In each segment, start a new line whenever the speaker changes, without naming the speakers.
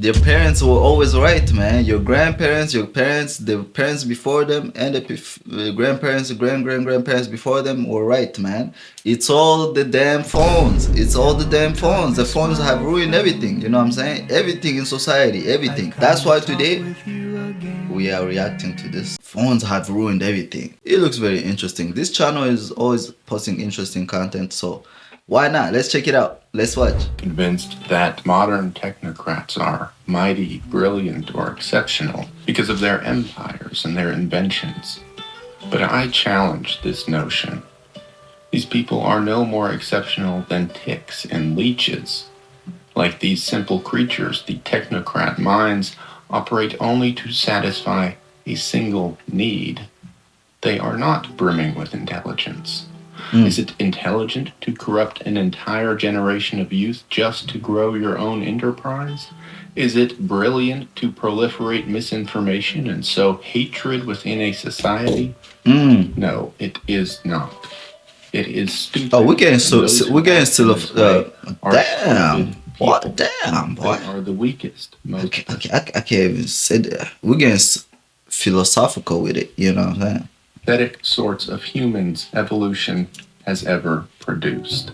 their parents were always right, man. Your grandparents, your parents, the parents before them, and the grandparents, grandparents before them were right, man. It's all the damn phones. It's all the damn phones. The phones have ruined everything. You know what I'm saying? Everything in society, everything. That's why today we are reacting to this. Phones have ruined everything. It looks very interesting. This channel is always posting interesting content, so why not? Let's check it out. Let's watch.
Convinced that modern technocrats are mighty, brilliant, or exceptional because of their empires and their inventions. But I challenge this notion. These people are no more exceptional than ticks and leeches. Like these simple creatures, the technocrat minds operate only to satisfy a single need. They are not brimming with intelligence. Is it intelligent to corrupt an entire generation of youth just to grow your own enterprise? Is it brilliant to proliferate misinformation and sow hatred within a society? No, it is not. It is stupid.
Oh, we're getting still damn.
Stupid
What?
people.
Damn, boy.
They are the weakest, most
I can't even say that. We're getting philosophical with it. You know what I'm saying?
pathetic sorts of humans evolution has ever produced.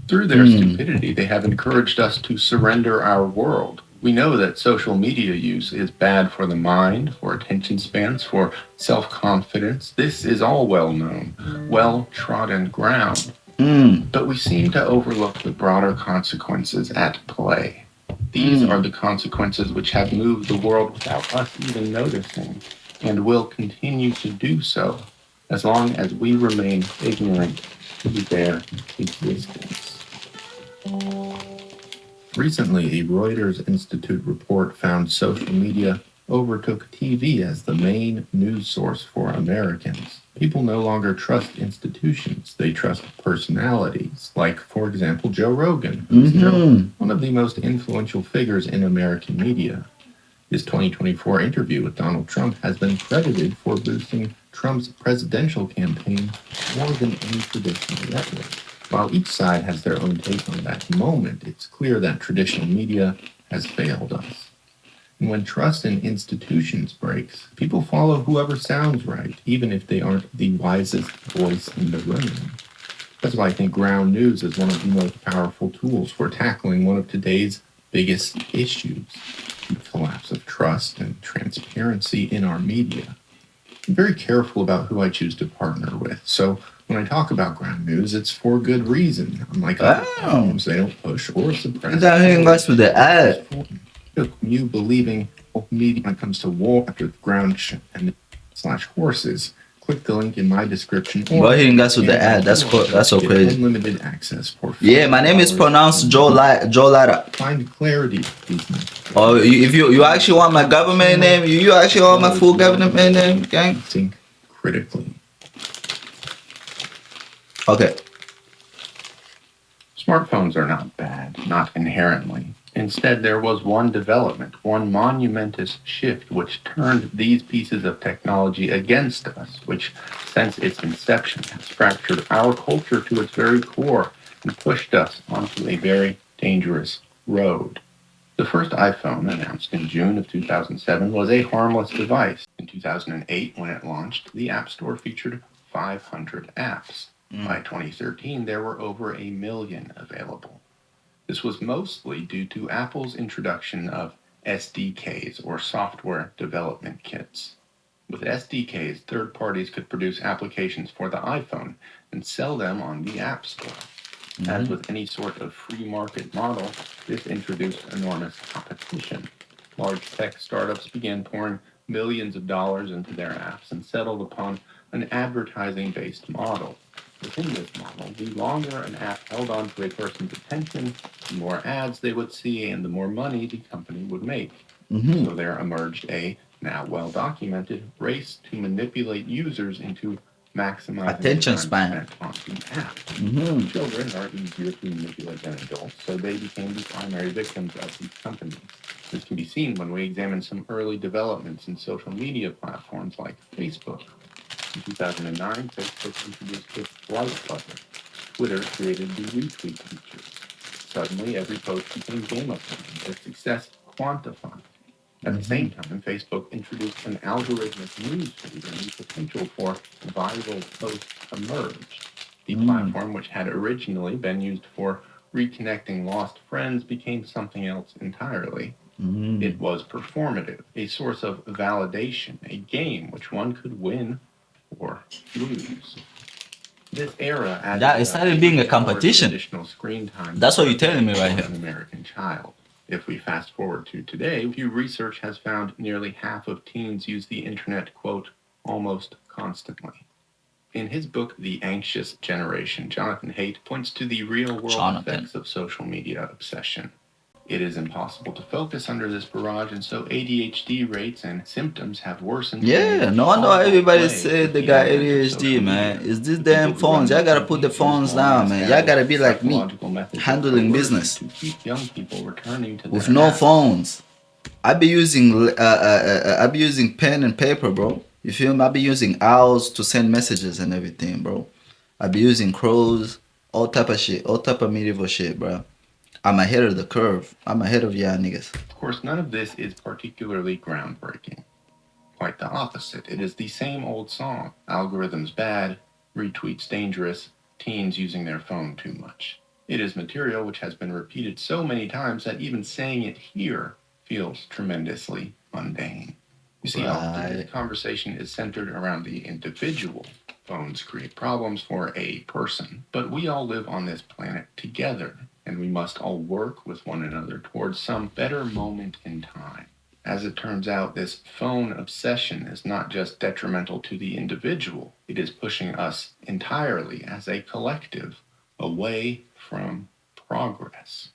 Through their stupidity, they have encouraged us to surrender our world. We know that social media use is bad for the mind, for attention spans, for self-confidence. This is all well known, well-trodden ground. But we seem to overlook the broader consequences at play. These are the consequences which have moved the world without us even noticing, and will continue to do so as long as we remain ignorant to their existence. Recently, a Reuters Institute report found social media overtook TV as the main news source for Americans. People no longer trust institutions, they trust personalities, like, for example, Joe Rogan, who's still one of the most influential figures in American media. His 2024 interview with Donald Trump has been credited for boosting Trump's presidential campaign more than any traditional network. While each side has their own take on that moment, it's clear that traditional media has failed us. And when trust in institutions breaks, people follow whoever sounds right, even if they aren't the wisest voice in the room. That's why I think ground news is one of the most powerful tools for tackling one of today's biggest issues, the collapse of trust and transparency in our media. I'm very careful about who I choose to partner with, so when I talk about ground news, it's for good reason. Unlike other platforms, they don't push or suppress.
With the ad.
You believing media when it comes to war after the ground and slash horses. Click the link in my description.
But he got with the ad. That's so crazy.
Unlimited access for
yeah, my name is pronounced Joe Lara.
Find clarity.
Oh, if you actually want my government name, you actually want my full government name, gang.
Think critically.
Okay.
Smartphones are not bad, not inherently. Instead, there was one development, one monumentous shift which turned these pieces of technology against us, which, since its inception, has fractured our culture to its very core and pushed us onto a very dangerous road. The first iPhone, announced in June of 2007, was a harmless device. In 2008, when it launched, the App Store featured 500 apps. By 2013, there were over 1 million available. This was mostly due to Apple's introduction of SDKs, or software development kits. With SDKs, third parties could produce applications for the iPhone and sell them on the App Store. As with any sort of free market model, this introduced enormous competition. Large tech startups began pouring millions of dollars into their apps and settled upon an advertising-based model. Within this model, the longer an app held on to a person's attention, the more ads they would see and the more money the company would make. So there emerged a, now well-documented, race to manipulate users into maximizing
attention span
on the app. Children are easier to manipulate than adults, so they became the primary victims of these companies. This can be seen when we examine some early developments in social media platforms like Facebook. In 2009, Facebook introduced its like button. Twitter created the retweet feature. Suddenly, every post became gamified. Their success quantify. At the same time, Facebook introduced an algorithmic news feed and the potential for viral posts emerged. The
Mm.
platform, which had originally been used for reconnecting lost friends, became something else entirely.
Mm.
It was performative, a source of validation, a game which one could win or lose. This era
Yeah,
added
it started being a
8 hours of
competition.
additional screen time
That's what
per
you're telling
day
me right
for
here.
an American child. If we fast forward to today, Pew Research has found nearly half of teens use the internet, quote, almost constantly. In his book, The Anxious Generation, Jonathan Haidt points to the real world
Jonathan.
effects of social media obsession. It is impossible to focus under this barrage, and so ADHD rates and symptoms have worsened.
Yeah,
A
no wonder why
causal
everybody
play
said
with
they
the
got
advent of
ADHD,
social
man.
media.
It's these
The
damn
people who run
phones. Y'all
these
gotta put the
companies use
phones down,
mass
man. Y'all
as
gotta be like me,
psychological methods of
handling
coercion
business
to keep young people returning to
with
their
no
apps.
phones. I be using pen and paper, bro. You feel me? I be using owls to send messages and everything, bro. I be using crows, all type of shit, all type of medieval shit, bro. I'm ahead of the curve. I'm ahead of y'all niggas.
Of course, none of this is particularly groundbreaking. Quite the opposite. It is the same old song. Algorithms bad, retweets dangerous, teens using their phone too much. It is material which has been repeated so many times that even saying it here feels tremendously mundane. You see, often this
Right.
conversation is centered around the individual. Phones create problems for a person, but we all live on this planet together, and we must all work with one another towards some better moment in time. As it turns out, this phone obsession is not just detrimental to the individual, it is pushing us entirely as a collective away from progress.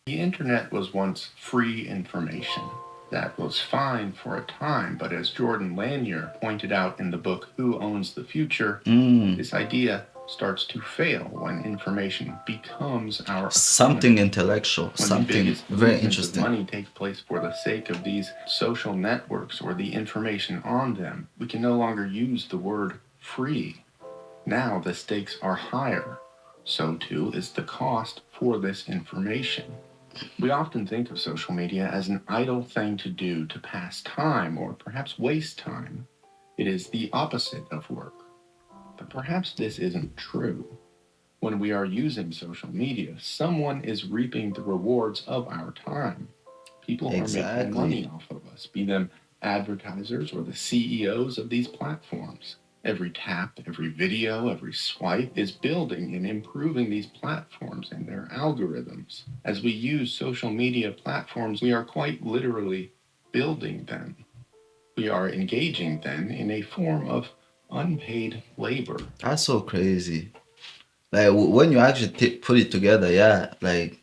The internet was once free information. That was fine for a time, but as Jordan Lanier pointed out in the book Who Owns the Future,
Mm.
this idea starts to fail when information becomes our
Something
economy.
intellectual,
When the
something
biggest
very
movements of
interesting.
money take place for the sake of these social networks or the information on them, we can no longer use the word free. Now the stakes are higher. So too is the cost for this information. We often think of social media as an idle thing to do to pass time or perhaps waste time. It is the opposite of work. But perhaps this isn't true. When we are using social media, someone is reaping the rewards of our time. People are making money
Exactly.
off of us, be them advertisers or the CEOs of these platforms. Every tap, every video, every swipe is building and improving these platforms and their algorithms. As we use social media platforms, we are quite literally building them. We are engaging then in a form of unpaid labor.
That's so crazy. Like when you actually put it together, yeah. Like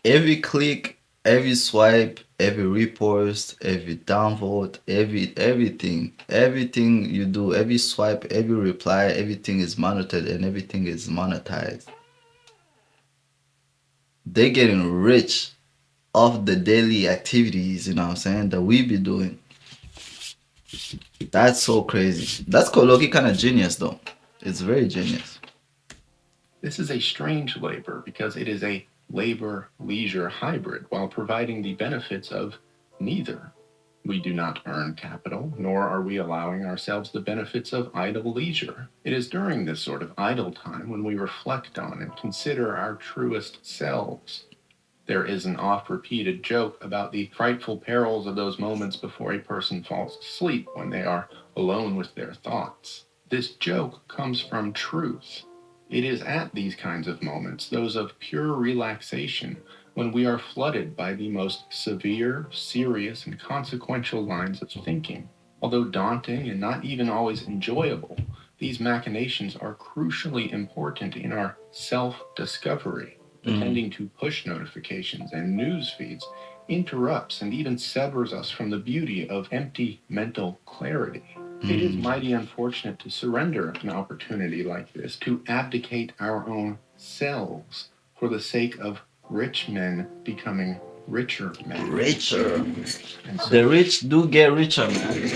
every click, every swipe, every repost, every downvote, everything you do, every swipe, every reply, everything is monitored and everything is monetized. They're getting rich off the daily activities, you know what I'm saying, that we be doing. That's so crazy. That's Koloki kind of genius though. It's very genius.
This is a strange labor because it is a labor leisure hybrid while providing the benefits of neither. We do not earn capital, nor are we allowing ourselves the benefits of idle leisure. It is during this sort of idle time when we reflect on and consider our truest selves. There is an oft repeated joke about the frightful perils of those moments before a person falls asleep when they are alone with their thoughts. This joke comes from truth. It is at these kinds of moments, those of pure relaxation, when we are flooded by the most severe, serious, and consequential lines of thinking. Although daunting and not even always enjoyable, these machinations are crucially important in our self discovery. Attending to push notifications and news feeds interrupts and even severs us from the beauty of empty mental clarity. It is mighty unfortunate to surrender an opportunity like this, to abdicate our own selves for the sake of rich men becoming richer men.
Richer.
And so
The rich do get richer, man.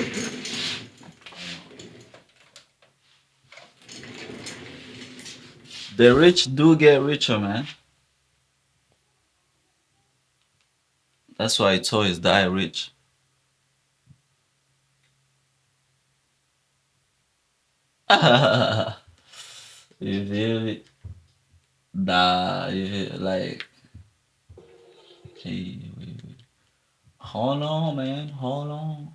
The rich do get richer, man. That's why toys die rich. You feel me? Nah, you feel like, hey, hold on, man, hold on.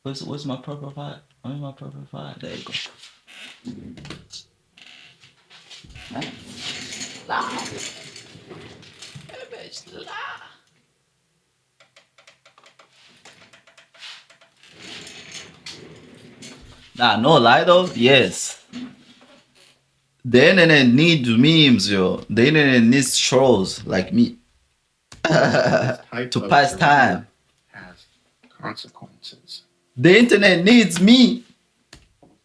What's my purple five? Where's my purple five? There you go. Nah, no lie though. Yes, the internet needs memes, yo. The internet needs trolls like me
This type
to
of
pass
behavior
time.
has consequences.
The internet needs me.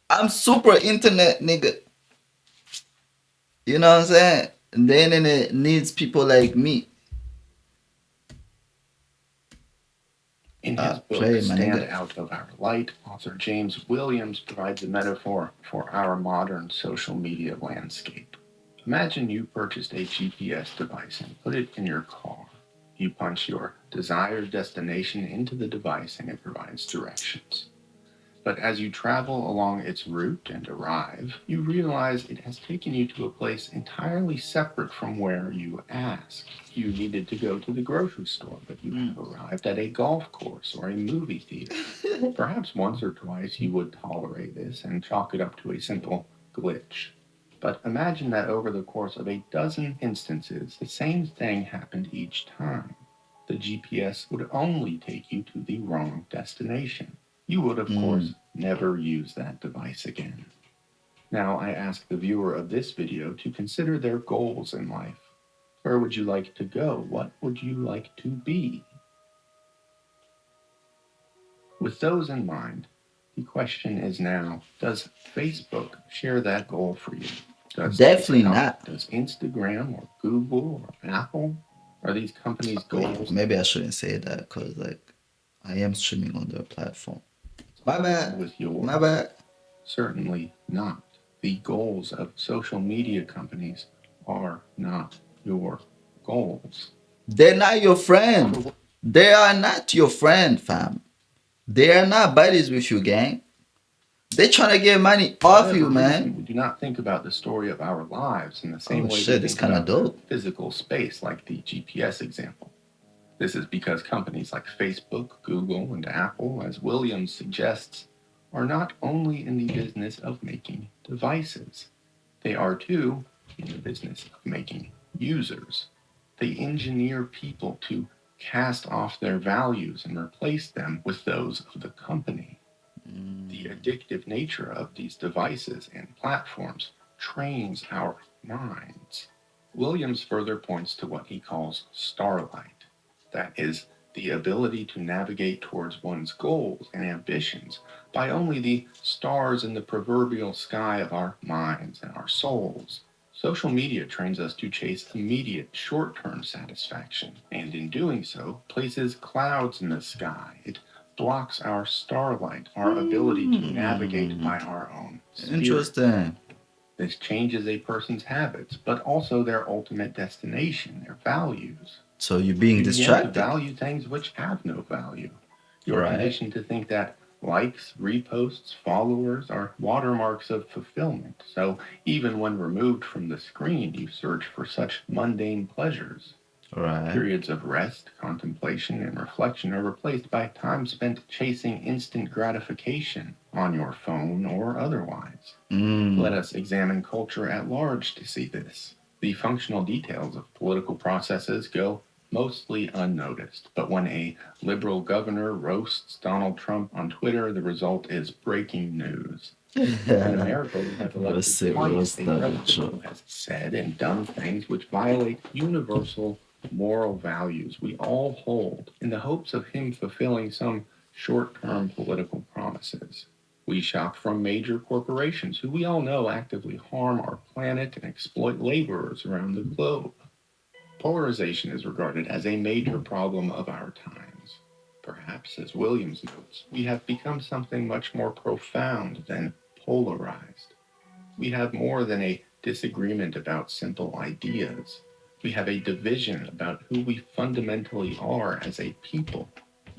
I'm super internet nigga. You know what I'm saying? The internet needs people like me.
In his book,
Play, my
Stand
nigga.
Out of Our Light, author James Williams provides a metaphor for our modern social media landscape. Imagine you purchased a GPS device and put it in your car. You punch your desired destination into the device and it provides directions. But as you travel along its route and arrive, you realize it has taken you to a place entirely separate from where you asked. You needed to go to the grocery store, but you have arrived at a golf course or a movie theater. Perhaps once or twice you would tolerate this and chalk it up to a simple glitch. But imagine that over the course of a dozen instances, the same thing happened each time. The GPS would only take you to the wrong destination. You would, of course, never use that device again. Now, I ask the viewer of this video to consider their goals in life. Where would you like to go? What would you like to be? With those in mind, the question is now, does Facebook share that goal for you? Does
Definitely
TikTok,
not.
does Instagram or Google or Apple? Are these companies'
Wait,
goals
maybe I shouldn't say that because like I am streaming on their platform. My bad.
with yours?
My bad.
Certainly not. The goals of social media companies are not your goals.
They're not your friend. They are not your friend, fam. They are not buddies with you, gang. They trying to get money off
Whatever
you,
reason,
man.
we do not think about the story of our lives in the same
Oh
way we
shit, it's
think
kind of
about the
dope.
physical space, like the GPS example. This is because companies like Facebook, Google, and Apple, as Williams suggests, are not only in the business of making devices, they are too in the business of making users. They engineer people to cast off their values and replace them with those of the company. The addictive nature of these devices and platforms trains our minds. Williams further points to what he calls starlight, that is, the ability to navigate towards one's goals and ambitions by only the stars in the proverbial sky of our minds and our souls. Social media trains us to chase immediate short term satisfaction, and in doing so, places clouds in the sky. It blocks our starlight, our ability to navigate by our own spirit.
Interesting.
This changes a person's habits, but also their ultimate destination, their values.
So you're being
You begin to
distracted.
value things which have no value. You're
Right.
conditioned to think that likes, reposts, followers are watermarks of fulfillment. So even when removed from the screen, you search for such mundane pleasures.
Right.
Periods of rest, contemplation, and reflection are replaced by time spent chasing instant gratification on your phone or otherwise. Let us examine culture at large to see this. The functional details of political processes go mostly unnoticed, but when a liberal governor roasts Donald Trump on Twitter, the result is breaking news. In America, we have elected twice a president who has said and done things which violate universal moral values we all hold in the hopes of him fulfilling some short term political promises. We shop from major corporations who we all know actively harm our planet and exploit laborers around the globe. Polarization is regarded as a major problem of our times. Perhaps, as Williams notes, we have become something much more profound than polarized. We have more than a disagreement about simple ideas. We have a division about who we fundamentally are as a people.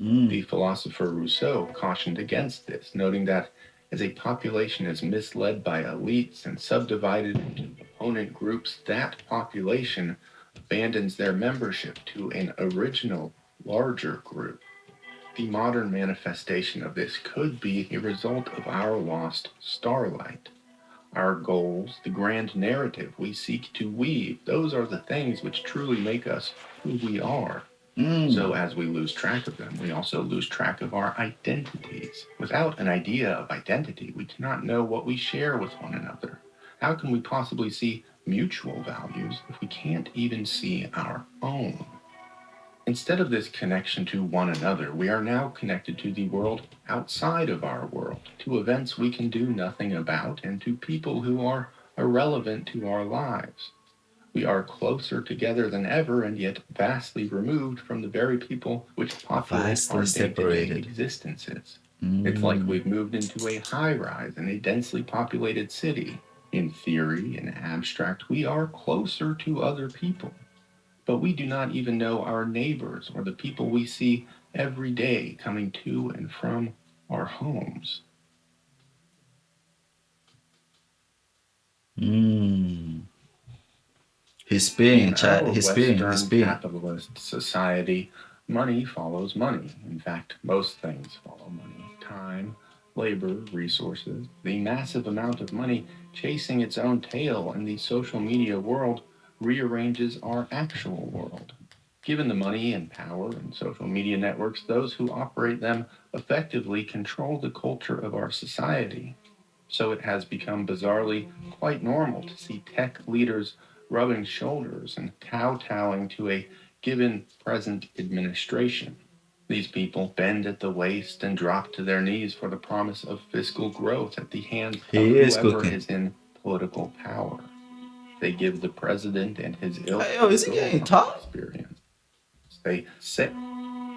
Mm.
The philosopher Rousseau cautioned against this, noting that as a population is misled by elites and subdivided into opponent groups, that population abandons their membership to an original, larger group. The modern manifestation of this could be a result of our lost starlight. Our goals, the grand narrative we seek to weave, those are the things which truly make us who we are.
Mm.
So, as we lose track of them, we also lose track of our identities. Without an idea of identity, we cannot know what we share with one another. How can we possibly see mutual values if we can't even see our own? Instead of this connection to one another, we are now connected to the world outside of our world, to events we can do nothing about, and to people who are irrelevant to our lives. We are closer together than ever, and yet vastly removed from the very people which populate
Vastly
our day to day
separated.
existences. It's like
Mm.
we've moved into a high rise in a densely populated city. In theory, in abstract, we are closer to other people, but we do not even know our neighbors or the people we see every day coming to and from our homes.
Mm. He's speaking,
In
chat.
our
He's speaking. He's
Western
speaking.
capitalist society, money follows money. In fact, most things follow money. Time, labor, resources, the massive amount of money chasing its own tail in the social media world rearranges our actual world. Given the money and power and social media networks, those who operate them effectively control the culture of our society. So it has become bizarrely quite normal to see tech leaders rubbing shoulders and kowtowing to a given present administration. These people bend at the waist and drop to their knees for the promise of fiscal growth at the hands of
He is
whoever
cooking.
is in political power. They give the president and his ilk
Hey, yo,
the
is he
go
getting
home
tall?
experience. They say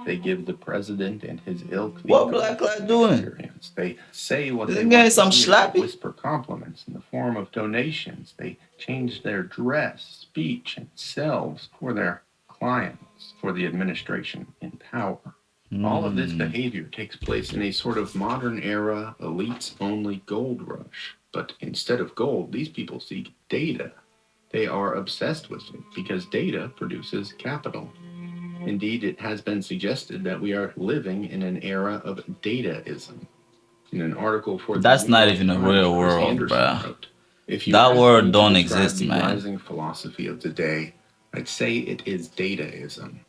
they give the president and his ilk the
What
go
Black Lad
home
doing?
experience. They say what
Is
they
he getting
want to
some
hear. They
slappy?
whisper compliments in the form of donations. They change their dress, speech, and selves for their clients, for the administration in power. All of this
Mm.
behavior takes place in a sort of modern era, elites only gold rush. But instead of gold, these people seek data. They are obsessed with it because data produces capital. Indeed, it has been suggested that we are living in an era of dataism. In an article for the
That's
New
not
York
even a
Times,
real
Chris
world,
Anderson
bruh.
wrote, if you
That
ask me
word
to
don't
describe
exist,
the
man.
rising philosophy of the day, I'd say it is dataism.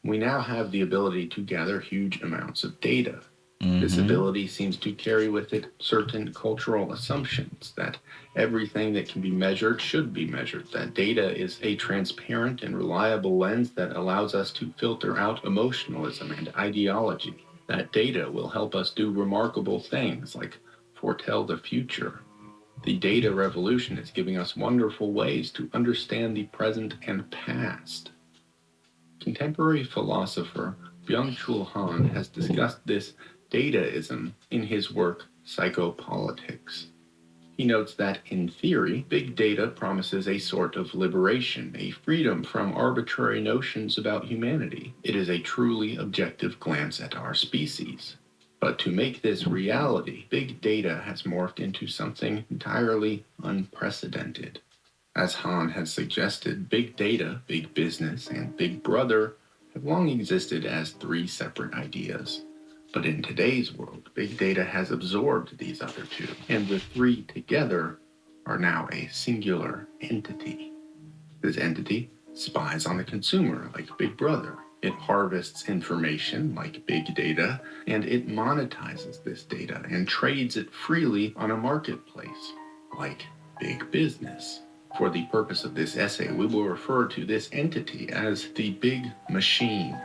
We now have the ability to gather huge amounts of data. This
Mm-hmm.
ability seems to carry with it certain cultural assumptions that everything that can be measured should be measured, that data is a transparent and reliable lens that allows us to filter out emotionalism and ideology, that data will help us do remarkable things like foretell the future. The data revolution is giving us wonderful ways to understand the present and past. Contemporary philosopher Byung-Chul Han has discussed this dataism in his work Psychopolitics. He notes that, in theory, big data promises a sort of liberation, a freedom from arbitrary notions about humanity. It is a truly objective glance at our species. But to make this reality, big data has morphed into something entirely unprecedented. As Han has suggested, big data, big business, and big brother have long existed as three separate ideas. But in today's world, big data has absorbed these other two, and the three together are now a singular entity. This entity spies on the consumer like Big Brother. It harvests information like big data, and it monetizes this data and trades it freely on a marketplace like big business. For the purpose of this essay, we will refer to this entity as the big machine.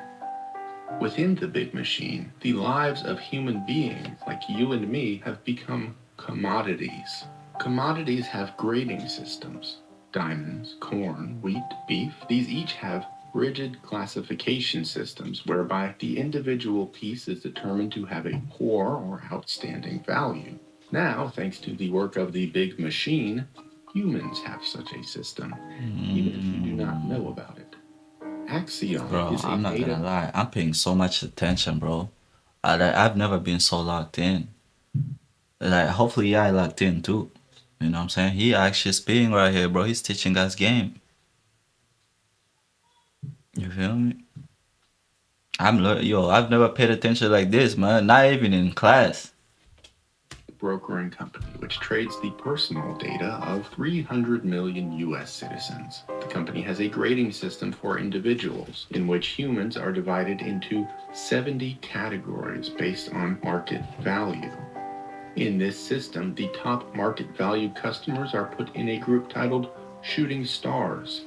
Within the big machine, the lives of human beings like you and me have become commodities. Commodities have grading systems. Diamonds, corn, wheat, beef, these each have rigid classification systems whereby the individual piece is determined to have a poor or outstanding value. Now, thanks to the work of the big machine, humans have such a system, even if you do not
Mm.
know about it. Axion
Bro,
is a
I'm not gonna
data.
lie. I'm paying so much attention, bro. I've never been so locked in. Like, hopefully, yeah, I locked in too. You know what I'm saying? He actually speaking right here, bro. He's teaching us game. You feel me? I've never paid attention like this, man. Not even in class.
Brokering company, which trades the personal data of 300 million US citizens. The company has a grading system for individuals in which humans are divided into 70 categories based on market value. In this system, the top market value customers are put in a group titled shooting stars.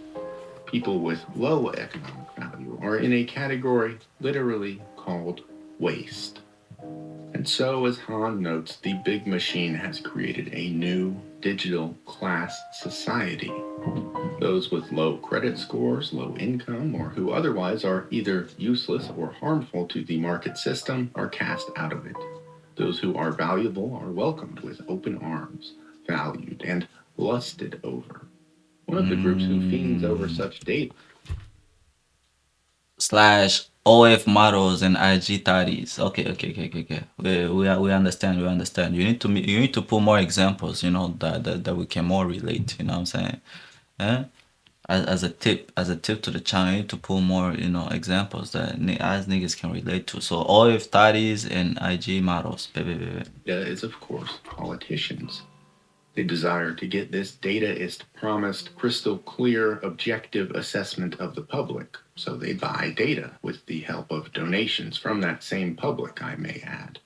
People with low economic value are in a category literally called waste. And so, as Han notes, the big machine has created a new digital class society. Those with low credit scores, low income, or who otherwise are either useless or harmful to the market system are cast out of it. Those who are valuable are welcomed with open arms, valued, and lusted over. One of the groups who fiends over
Mm,
such data.
slash OF models and IG thotties. Okay. We understand. We understand. You need to put more examples. You know that we can more relate. You know what I'm saying? Eh? As a tip to the channel, you need to pull more, examples that as niggas can relate to. So OF thotties and IG models. Baby.
Is, of course, politicians. The desire to get this dataist promised crystal clear, objective assessment of the public. So they buy data with the help of donations from that same public, I may add.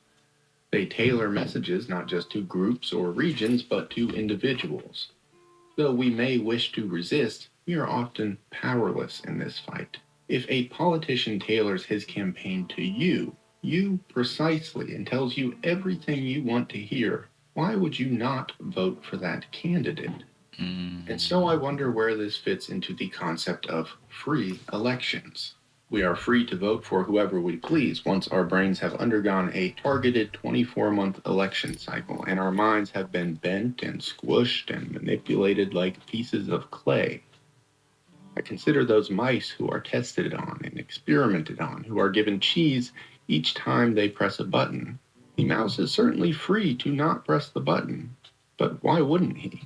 They tailor messages not just to groups or regions, but to individuals. Though we may wish to resist, we are often powerless in this fight. If a politician tailors his campaign to you precisely, and tells you everything you want to hear, why would you not vote for that candidate? And so I wonder where this fits into the concept of free elections. We are free to vote for whoever we please once our brains have undergone a targeted 24-month election cycle and our minds have been bent and squished and manipulated like pieces of clay. I consider those mice who are tested on and experimented on, who are given cheese each time they press a button. The mouse is certainly free to not press the button, but why wouldn't he?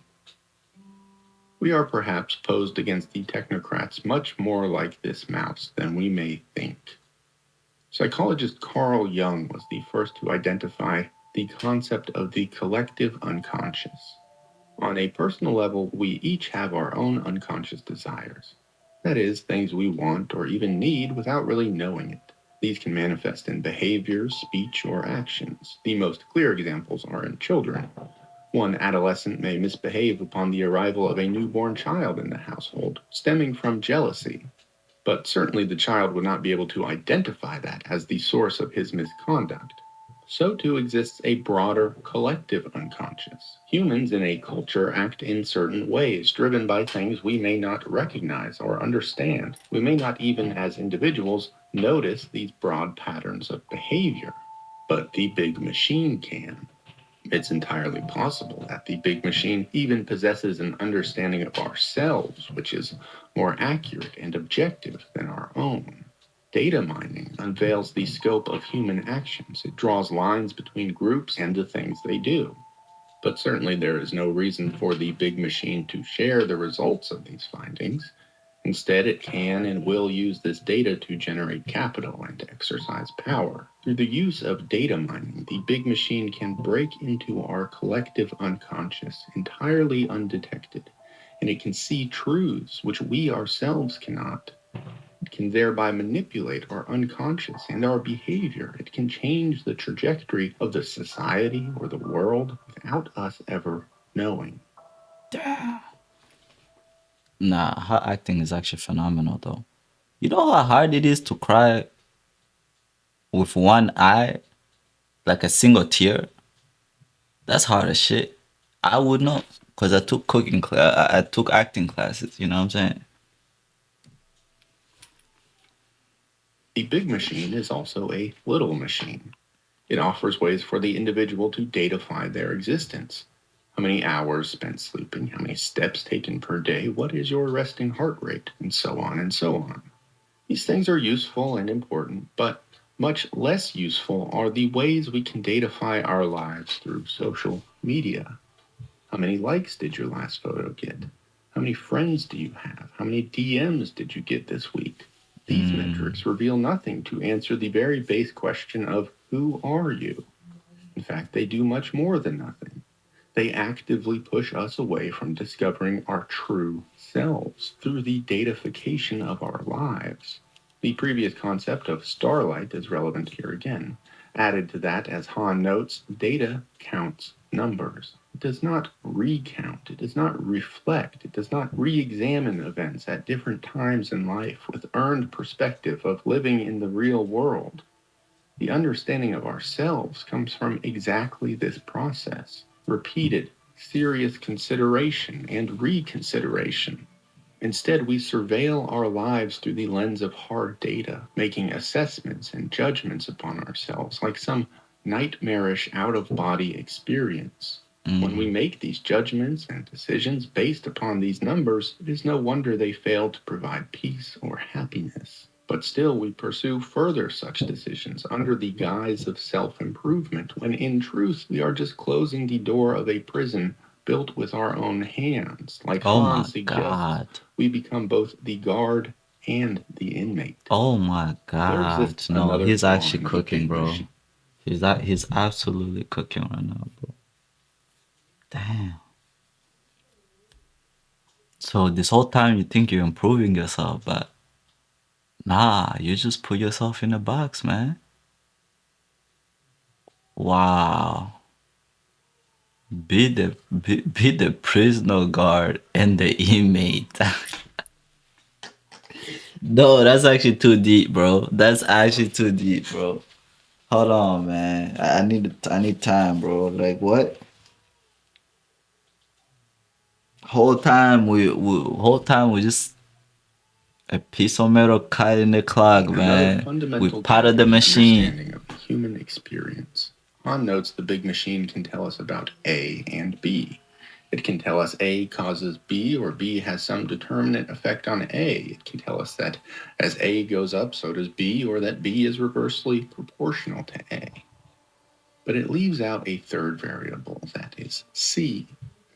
We are perhaps posed against the technocrats much more like this mouse than we may think. Psychologist Carl Jung was the first to identify the concept of the collective unconscious. On a personal level, we each have our own unconscious desires. That is, things we want or even need without really knowing it. These can manifest in behaviors, speech, or actions. The most clear examples are in children. One adolescent may misbehave upon the arrival of a newborn child in the household, stemming from jealousy. But certainly the child would not be able to identify that as the source of his misconduct. So too exists a broader collective unconscious. Humans in a culture act in certain ways, driven by things we may not recognize or understand. We may not even, as individuals, notice these broad patterns of behavior, but the big machine can. It's entirely possible that the big machine even possesses an understanding of ourselves, which is more accurate and objective than our own. Data mining unveils the scope of human actions. It draws lines between groups and the things they do. But certainly there is no reason for the big machine to share the results of these findings. Instead, it can and will use this data to generate capital and to exercise power. Through the use of data mining, the big machine can break into our collective unconscious entirely undetected, and it can see truths which we ourselves cannot. It can thereby manipulate our unconscious and our behavior. It can change the trajectory of the society or the world without us ever knowing.
Damn. Nah, her acting is actually phenomenal though. You know how hard it is to cry with one eye, like a single tear? That's hard as shit. I would know, cause I took cooking class. I took acting classes. You know what I'm saying?
The big machine is also a little machine. It offers ways for the individual to datafy their existence. How many hours spent sleeping, how many steps taken per day, what is your resting heart rate, and so on and so on. These things are useful and important, but much less useful are the ways we can datafy our lives through social media. How many likes did your last photo get? How many friends do you have? How many DMs did you get this week? These
Mm.
metrics reveal nothing to answer the very base question of who are you? In fact, they do much more than nothing. They actively push us away from discovering our true selves through the datafication of our lives. The previous concept of starlight is relevant here again. Added to that, as Hahn notes, data counts numbers. It does not recount, it does not reflect, it does not re examine events at different times in life with earned perspective of living in the real world. The understanding of ourselves comes from exactly this process repeated, serious consideration and reconsideration. Instead, we surveil our lives through the lens of hard data, making assessments and judgments upon ourselves like some nightmarish out of body experience. When we
Mm.
make these judgments and decisions based upon these numbers, it is no wonder they fail to provide peace or happiness. But still, we pursue further such decisions under the guise of self improvement, when in truth we are just closing the door of a prison built with our own hands. Like
Oh
Hans
my
suggests,
God.
we become both the guard and the inmate.
Oh my
There
God.
exists
No,
another
he's
flaw
actually
in the
cooking,
big
bro.
machine.
He's absolutely cooking right now, bro. Damn. So this whole time you think you're improving yourself, but nah, you just put yourself in a box, man. Wow. Be the prisoner guard and the inmate. No, that's actually too deep, bro. That's actually too deep, bro. Hold on, man. I need time, bro. Like what? Whole time we just a piece of metal caught in the clock,
Another
man. We
fundamental
part
gap
of the
in the
machine.
understanding of the human experience. Hahn notes the big machine can tell us about A and B. It can tell us A causes B or B has some determinate effect on A. It can tell us that as A goes up, so does B, or that B is reversely proportional to A. But it leaves out a third variable, that is C.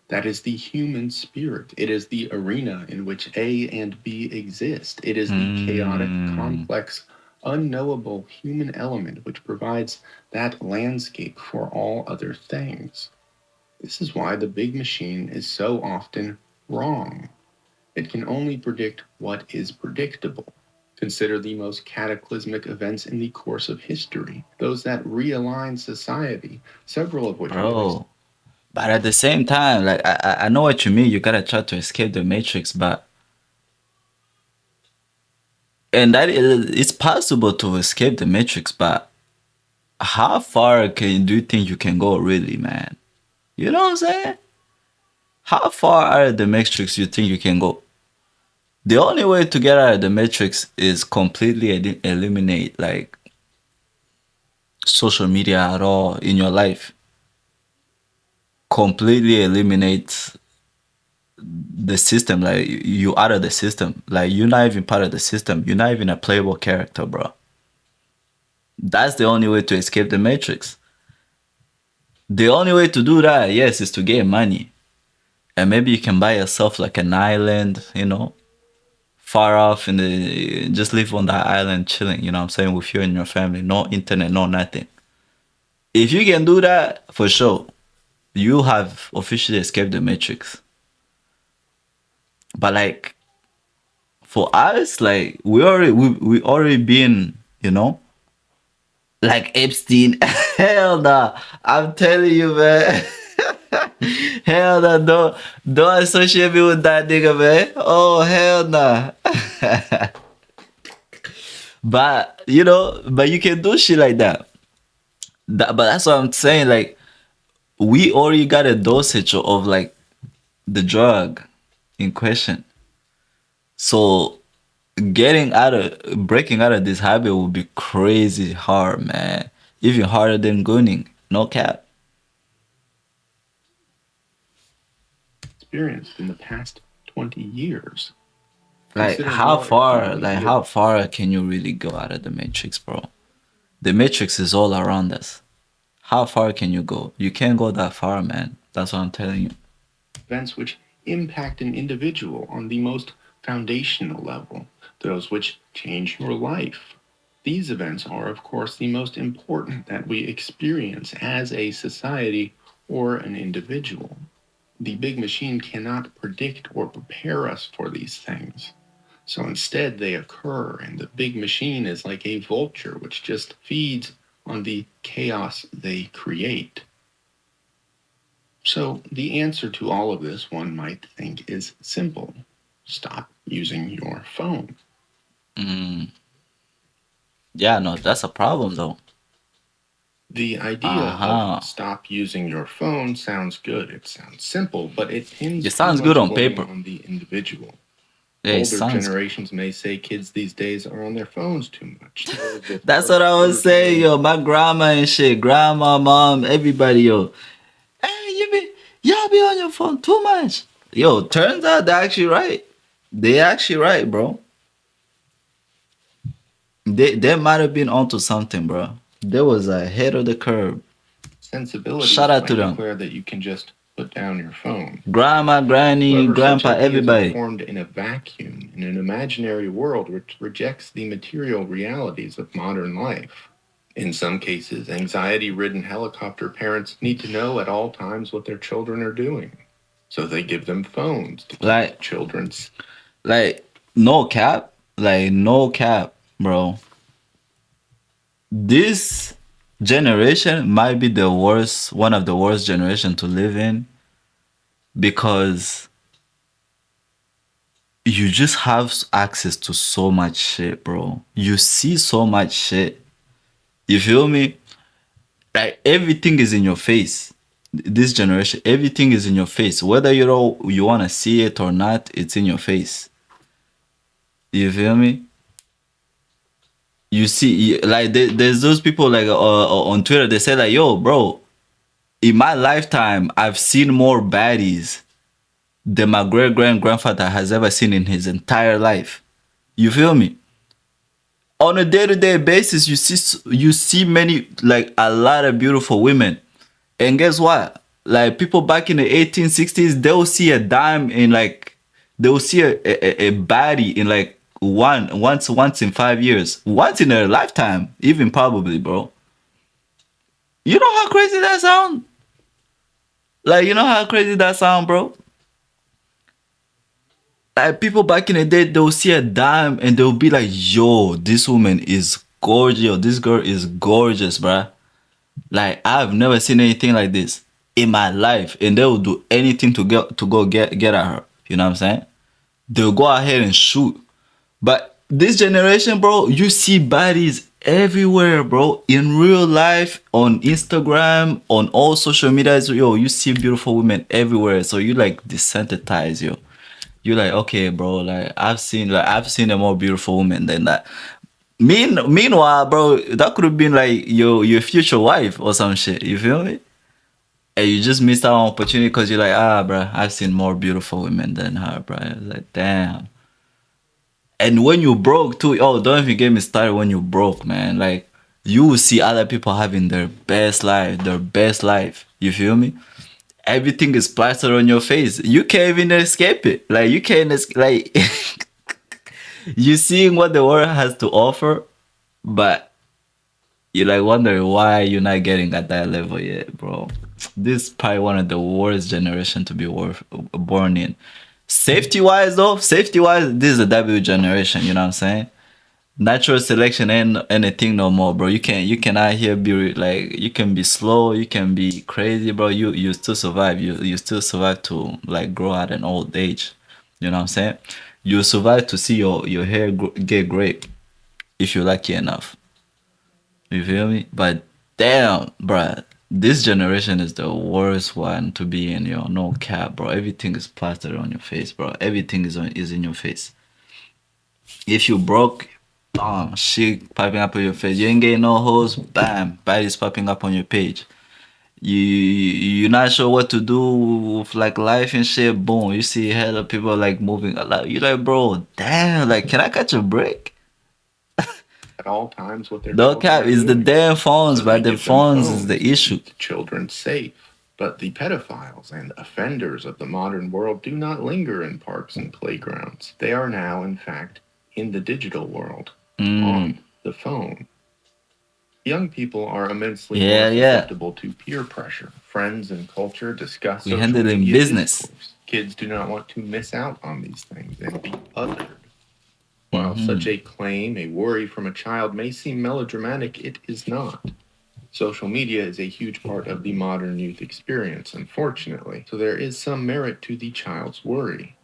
That is the human spirit. It is the arena in which A and B exist. It is the chaotic,
Hmm.
complex, unknowable human element which provides that landscape for all other things. This is why the big machine is so often wrong. It can only predict what is predictable. Consider the most cataclysmic events in the course of history, those that realign society, several of which are placed.
Bro. But at the same time, like I know what you mean. You gotta try to escape the matrix, but and that is it's possible to escape the matrix, but how far can do you think you can go really, man? You know what I'm saying? How far out of the matrix you think you can go? The only way to get out of the matrix is completely eliminate like social media at all in your life. Completely eliminate the system. Like you out of the system. Like you're not even part of the system. You're not even a playable character, bro. That's the only way to escape the matrix. The only way to do that, yes, is to get money. And maybe you can buy yourself like an island, far off in the just live on that island chilling, you know what I'm saying, with you and your family. No internet, no nothing. If you can do that, for sure, you have officially escaped the matrix. But like for us, like we already been, like Epstein. Hell nah. I'm telling you, man. Hell nah, don't associate me with that nigga, man. Oh hell nah. But you can do shit like that. But that's what I'm saying. Like we already got a dosage of like the drug in question. So breaking out of this habit would be crazy hard, man. Even harder than gunning. No cap.
Experienced in the past 20 years. Consider more if you want to be a
how far can you really go out of the matrix, bro? The matrix is all around us. How far can you go? You can't go that far, man. That's what I'm telling you.
events which impact an individual on the most foundational level, those which change your life. These events are, of course, the most important that we experience as a society or an individual. The big machine cannot predict or prepare us for these things. So instead, they occur, and the big machine is like a vulture which just feeds on the chaos they create. So, the answer to all of this, one might think, is simple: stop using your phone.
Mm, yeah, no, that's a problem though.
The idea of
Uh-huh.
stop using your phone sounds good. It sounds simple, but it
It
pins too
sounds good
much
on
blame
paper.
on the individual.
Yeah, it
Older
sounds.
generations may say kids these days are on their phones too much. Those with
That's what
work
I was saying,
overtime.
yo. My grandma and shit, grandma, mom, everybody, yo. Hey, y'all be on your phone too much. Yo, turns out they're actually right. They actually right, bro. They might have been onto something, bro. They was ahead of the curve. Shout
Sensibilities
out to
might
them.
declare that you can just put down your phone.
Grandma, granny,
However, such
grandpa,
ideas are
everybody.
formed in a vacuum, in an imaginary world which rejects the material realities of modern life. In some cases, anxiety ridden helicopter parents need to know at all times what their children are doing. So they give them phones to keep their
Like,
children.
like, no cap. Like, no cap, bro. This generation might be the worst, one of the worst generation to live in because you just have access to so much shit, bro. You see so much shit. You feel me? Like everything is in your face. This generation, everything is in your face. Whether you want to see it or not, it's in your face. You feel me? You see, like there's those people like on Twitter. They say like, "Yo, bro, in my lifetime, I've seen more baddies than my great grandfather has ever seen in his entire life." You feel me? On a day-to-day basis, you see many like a lot of beautiful women. And guess what? Like people back in the 1860s, they'll see a dime in like they'll see a body in like once in 5 years. Once in a lifetime, even probably, bro. You know how crazy that sound? Like you know how crazy that sound, bro? Like people back in the day, they'll see a dime and they'll be like, yo, this woman is gorgeous. Yo, this girl is gorgeous, bruh. Like I've never seen anything like this in my life, and they will do anything to go get at her. You know what I'm saying? They'll go ahead and shoot. But this generation, bro, you see bodies everywhere, bro. In real life, on Instagram, on all social medias, yo, you see beautiful women everywhere. So you like desensitize, yo. You like, okay, bro, like I've seen a more beautiful woman than that. Meanwhile, bro, that could have been like your future wife or some shit. You feel me? And you just missed out on opportunity because you're like, bro, I've seen more beautiful women than her, bro. I was like, damn. And when you broke too, oh, don't even get me started when you broke, man. Like, you will see other people having their best life, their best life. You feel me? Everything is plastered on your face. You can't even escape it. Like, you can't, like, you seeing what the world has to offer, but you like wondering why you're not getting at that level yet, bro. This is probably one of the worst generation to be born in. Safety wise though, safety wise, this is a W generation, you know what I'm saying? Natural selection ain't anything no more, bro. You can out here be like you can be slow, you can be crazy, bro. You still survive. You still survive to like grow at an old age. You know what I'm saying? You survive to see your hair get great if you're lucky enough. You feel me? But damn, bruh, this generation is the worst one to be in, yo. No cap, bro. Everything is plastered on your face, bro. Everything is in your face. If you broke, shit popping up on your face. You ain't getting no hoes, bam, body's popping up on your page. you're not sure what to do with like life and shit. Boom, you see hella people like moving a lot. You're like, bro, damn, like, can I catch a break?
at all times what their
No
children
cap,
are
it's the
doing.
damn phones,
So they
but the
give them
phones is
phones
the
to
issue.
keep children safe. But the pedophiles and offenders of the modern world do not linger in parks and playgrounds. They are now, in fact, in the digital world,
Mm,
on the phone. Young people are immensely more
yeah, yeah.
susceptible to peer pressure. Friends and culture discuss
We
social
handling
media
business.
discourse. Kids do not want to miss out on these things and be othered. While such
Mm-hmm.
a claim, a worry from a child, may seem melodramatic, it is not. Social media is a huge part of the modern youth experience, unfortunately, so there is some merit to the child's worry.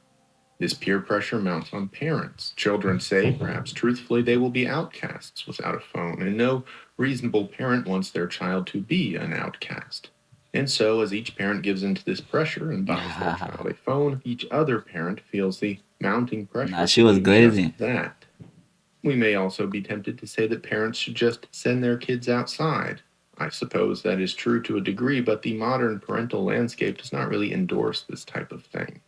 This peer pressure mounts on parents. Children say, perhaps truthfully, they will be outcasts without a phone, and no reasonable parent wants their child to be an outcast. And so, as each parent gives into this pressure and buys their child a phone, each other parent feels the mounting
Nah,
pressure to
she was
do just
glazing.
that. We may also be tempted to say that parents should just send their kids outside. I suppose that is true to a degree, but the modern parental landscape does not really endorse this type of thing.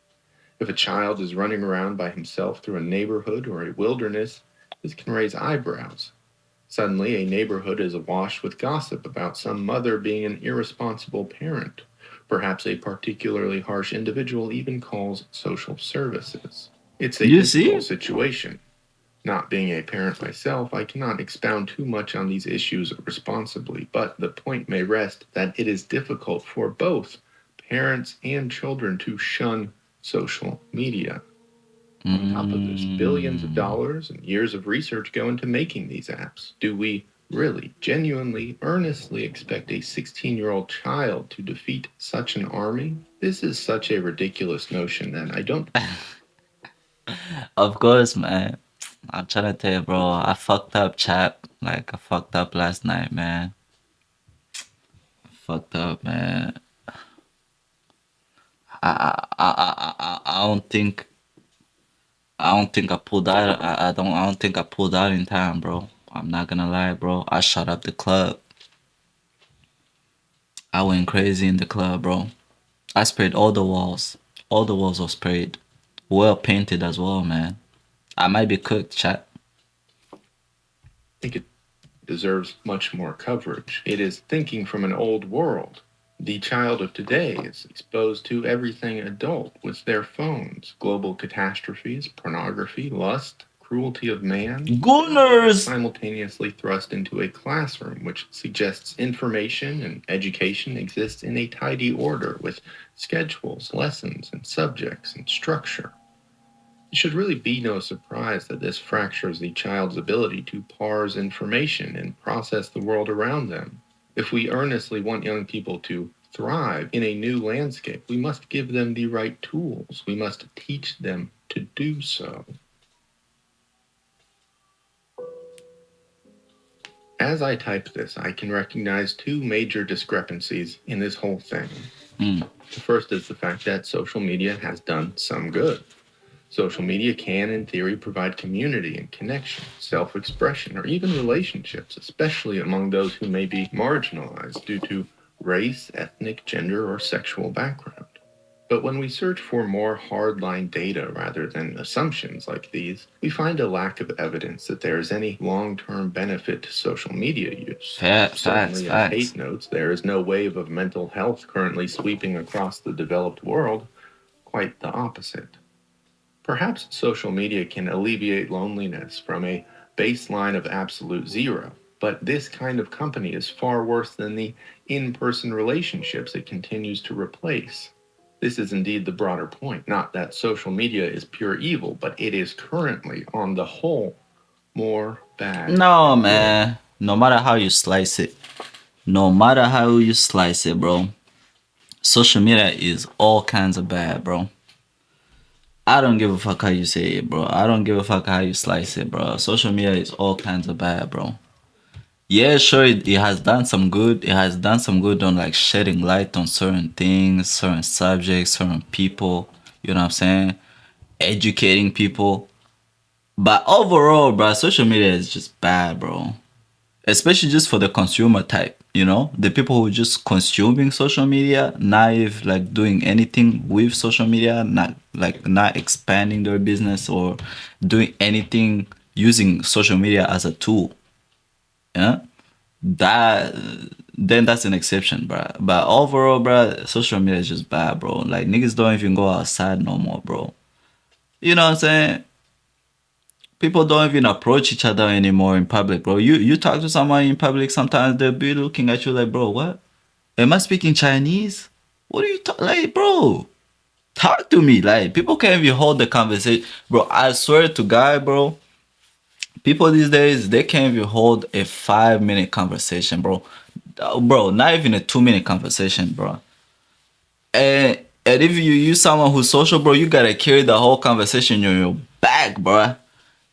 If a child is running around by himself through a neighborhood or a wilderness, this can raise eyebrows. Suddenly, a neighborhood is awash with gossip about some mother being an irresponsible parent. Perhaps a particularly harsh individual even calls social services. It's a
You see?
difficult situation. Not being a parent myself, I cannot expound too much on these issues responsibly, but the point may rest that it is difficult for both parents and children to shun social media. On top of this, billions of
Mm.
dollars and years of research go into making these apps. Do we really, genuinely, earnestly expect a 16-year-old child to defeat such an army? This is such a ridiculous notion that I don't.
Of course, man. I'm trying to tell you, bro. I fucked up, chap. Like, I fucked up last night, man. Fucked up, man. I don't think I pulled out. I don't think I pulled out in time, bro. I'm not gonna lie, bro. I shut up the club. I went crazy in the club, bro. I sprayed all the walls. All the walls were sprayed. Well painted as well, man. I might be cooked, chat.
think it deserves much more coverage. It is thinking from an old world. The child of today is exposed to everything adult with their phones: global catastrophes, pornography, lust, cruelty of man,
Gunners!
simultaneously thrust into a classroom which suggests information and education exists in a tidy order with schedules, lessons, and subjects and structure. It should really be no surprise that this fractures the child's ability to parse information and process the world around them. If we earnestly want young people to thrive in a new landscape, we must give them the right tools. We must teach them to do so. As I type this, I can recognize two major discrepancies in this whole thing.
Mm.
The first is the fact that social media has done some good. Social media can, in theory, provide community and connection, self expression, or even relationships, especially among those who may be marginalized due to race, ethnic, gender, or sexual background. But when we search for more hardline data rather than assumptions like these, we find a lack of evidence that there is any long term benefit to social media use.
Facts,
Certainly, as
facts.
Haight notes, there is no wave of mental health currently sweeping across the developed world, quite the opposite. Perhaps social media can alleviate loneliness from a baseline of absolute zero, but this kind of company is far worse than the in person relationships it continues to replace. This is indeed the broader point. Not that social media is pure evil, but it is currently, on the whole, more bad
No,
than good.
man. No matter how you slice it, no matter how you slice it, bro, social media is all kinds of bad, bro. I don't give a fuck how you say it, bro. I don't give a fuck how you slice it, bro. Social media is all kinds of bad, bro. Yeah, sure, it has done some good. It has done some good on like shedding light on certain things, certain subjects, certain people. You know what I'm saying? Educating people. But overall, bro, social media is just bad, bro. especially just for the consumer type, the people who just consuming social media, not if like doing anything with social media, not expanding their business or doing anything using social media as a tool. Yeah, that then that's an exception, bro. But overall, bro, social media is just bad, bro. Like niggas don't even go outside no more, bro. You know what I'm saying? People don't even approach each other anymore in public, bro. You talk to someone in public, sometimes they'll be looking at you like, bro, what? Am I speaking Chinese? What are you talking like, bro? Talk to me. Like people can't even hold the conversation. Bro, I swear to God, bro. People these days they can't even hold a 5 minute conversation, bro. Bro, not even a 2 minute conversation, bro. And if you use someone who's social, bro, you gotta carry the whole conversation on your back, bro.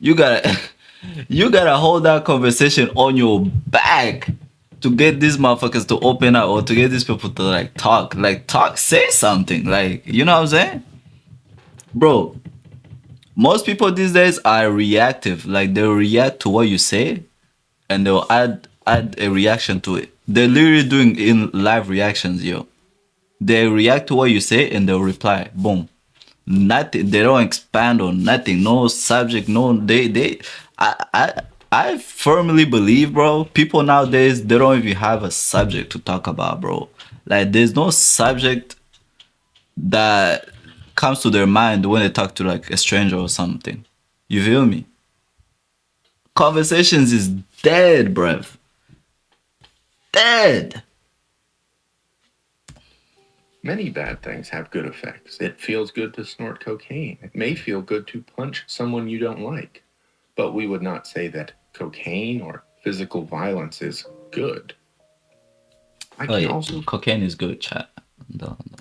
You gotta you gotta hold that conversation on your back to get these motherfuckers to open up or to get these people to like talk, say something, like you know what I'm saying, bro. Most people these days are reactive, like they'll react to what you say and they'll add a reaction to it. They're literally doing in live reactions, yo. They react to what you say and they'll reply, boom. Nothing. They don't expand on nothing. No subject. No. I firmly believe, bro. People nowadays they don't even have a subject to talk about, bro. Like there's no subject that comes to their mind when they talk to like a stranger or something. You feel me? Conversations is dead, bruv. Dead.
Many bad things have good effects. It feels good to snort cocaine. It may feel good to punch someone you don't like. But we would not say that cocaine or physical violence is good. I
Oh
can
yeah,
also
cocaine is good, chat.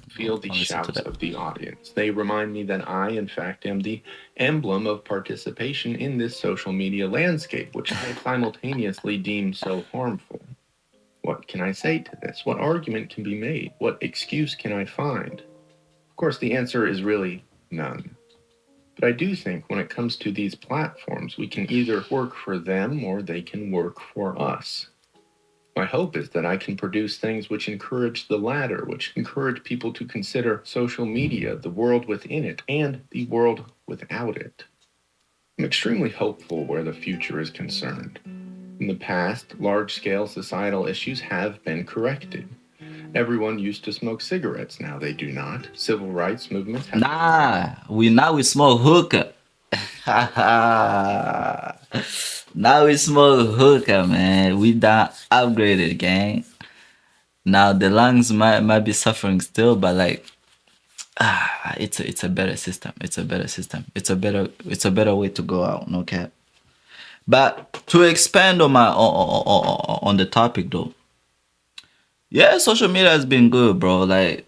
feel the
Don't listen to
shouts
that.
of the audience. They remind me that I, in fact, am the emblem of participation in this social media landscape, which I simultaneously deem so harmful. What can I say to this? What argument can be made? What excuse can I find? Of course, the answer is really none. But I do think when it comes to these platforms, we can either work for them or they can work for us. My hope is that I can produce things which encourage the latter, which encourage people to consider social media, the world within it, and the world without it. I'm extremely hopeful where the future is concerned. In the past, large scale societal issues have been corrected. Everyone used to smoke cigarettes, now they do not. Civil rights movements have.
Nah, now we smoke hookah. Now we smoke hookah, man. We done upgraded, gang. Now the lungs might be suffering still, but like it's a better system. It's a better system. It's a better way to go out. No cap. But to expand on on the topic though, yeah, social media has been good, bro. Like,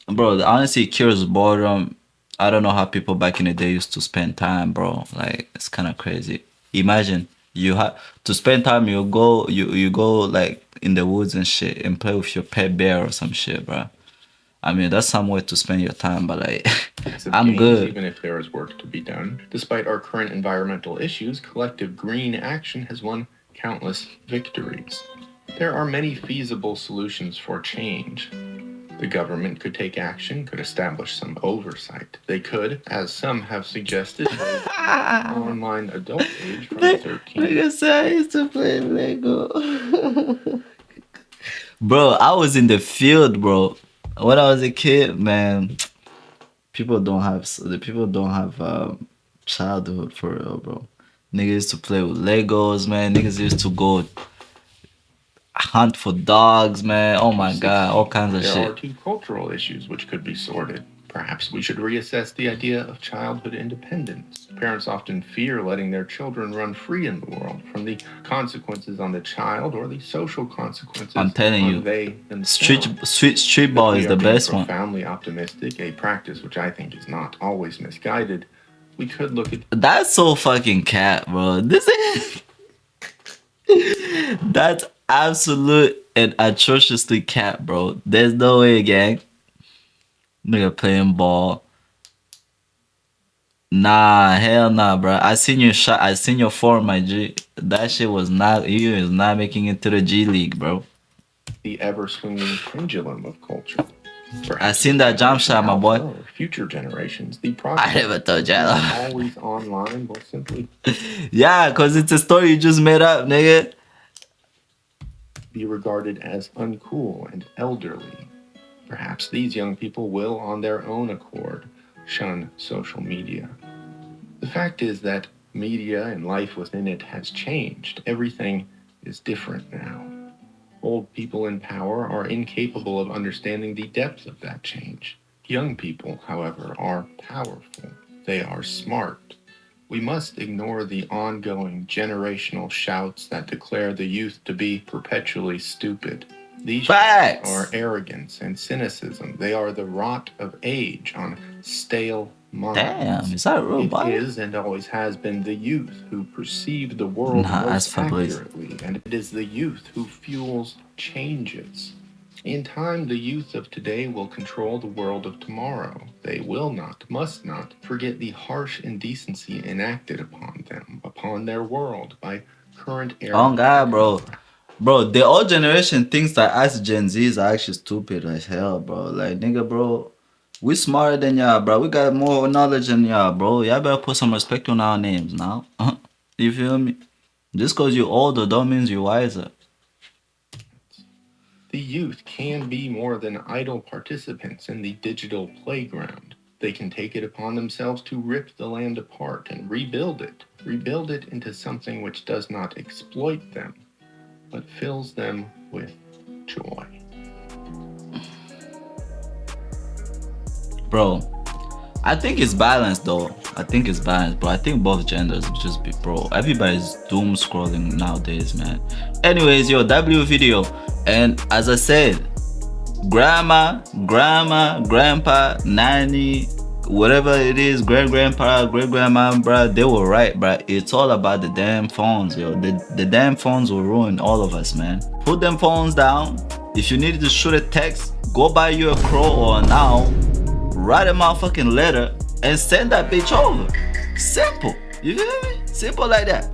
bro, honestly, it cures boredom. I don't know how people back in the day used to spend time, bro. Like, it's kind of crazy. Imagine you have to spend time. You go like in the woods and shit and play with your pet bear or some shit, bro. I mean, that's some way to spend your time, but like,
Of
I'm
gains,
good.
even if there is work to be done. Despite our current environmental issues, collective green action has won countless victories. There are many feasible solutions for change. The government could take action, could establish some oversight. They could, as some have suggested, waive the online adult age from
Like
13.
I said, I used to play Lego. Bro, I was in the field, bro. When I was a kid, man, the people don't have childhood for real, bro. Niggas used to play with Legos, man. Niggas used to go hunt for dogs, man. Oh my god, all kinds of
There are
shit.
two cultural issues which could be sorted. Perhaps we should reassess the idea of childhood independence. Parents often fear letting their children run free in the world from the consequences on the child or the social consequences
I'm telling
on
you,
they
street
themselves.
street
If
ball
we
is
are
the
being
best one.
profoundly optimistic, a practice which I think is not always misguided, we could look at
That's so fucking cat, bro. This is that's absolute and atrociously cat, bro. There's no way, gang. Nigga playing ball. Nah, hell nah, bro. I seen your shot. I seen your form, my G. That shit was not. You is not making it to the G League, bro.
The ever swinging pendulum of culture.
I
Perhaps
seen that jump shot, my boy.
or future generations, the
I
progress
never thought
being
that.
always online will simply
Yeah, cause it's a story you just made up, nigga.
be regarded as uncool and elderly. Perhaps these young people will, on their own accord, shun social media. The fact is that media and life within it has changed. Everything is different now. Old people in power are incapable of understanding the depth of that change. Young people, however, are powerful. They are smart. We must ignore the ongoing generational shouts that declare the youth to be perpetually stupid. These shouts are
Facts.
arrogance and cynicism. They are the rot of age on stale
Damn,
minds.
is that real,
It
boy?
is and always has been the youth who perceive the world
Nah, that's
most
Fabrice.
accurately, and it is the youth who fuels changes. In time, the youth of today will control the world of tomorrow. They will not, must not, forget the harsh indecency enacted upon them, upon their world, by current
Oh
era
God, bro.
technology.
Bro, the old generation thinks that us Gen Zs are actually stupid as hell, bro. Like, nigga, bro, we smarter than y'all, bro. We got more knowledge than y'all, bro. Y'all better put some respect on our names now. You feel me? Just cause you older don't mean you wiser.
The youth can be more than idle participants in the digital playground. They can take it upon themselves to rip the land apart and rebuild it into something which does not exploit them, but fills them with joy.
Bro, I think it's balanced though. I think it's balanced, bro. I think both genders just be, bro. Everybody's doom scrolling nowadays, man. Anyways, yo, W video. And as I said, grandma, grandpa, nanny, whatever it is, grandpa, great grandma, bruh, they were right, bruh. It's all about the damn phones, yo. The damn phones will ruin all of us, man. Put them phones down. If you needed to shoot a text, go buy you a crow or an owl, write a motherfucking letter, and send that bitch over. Simple. You feel me? Simple like that.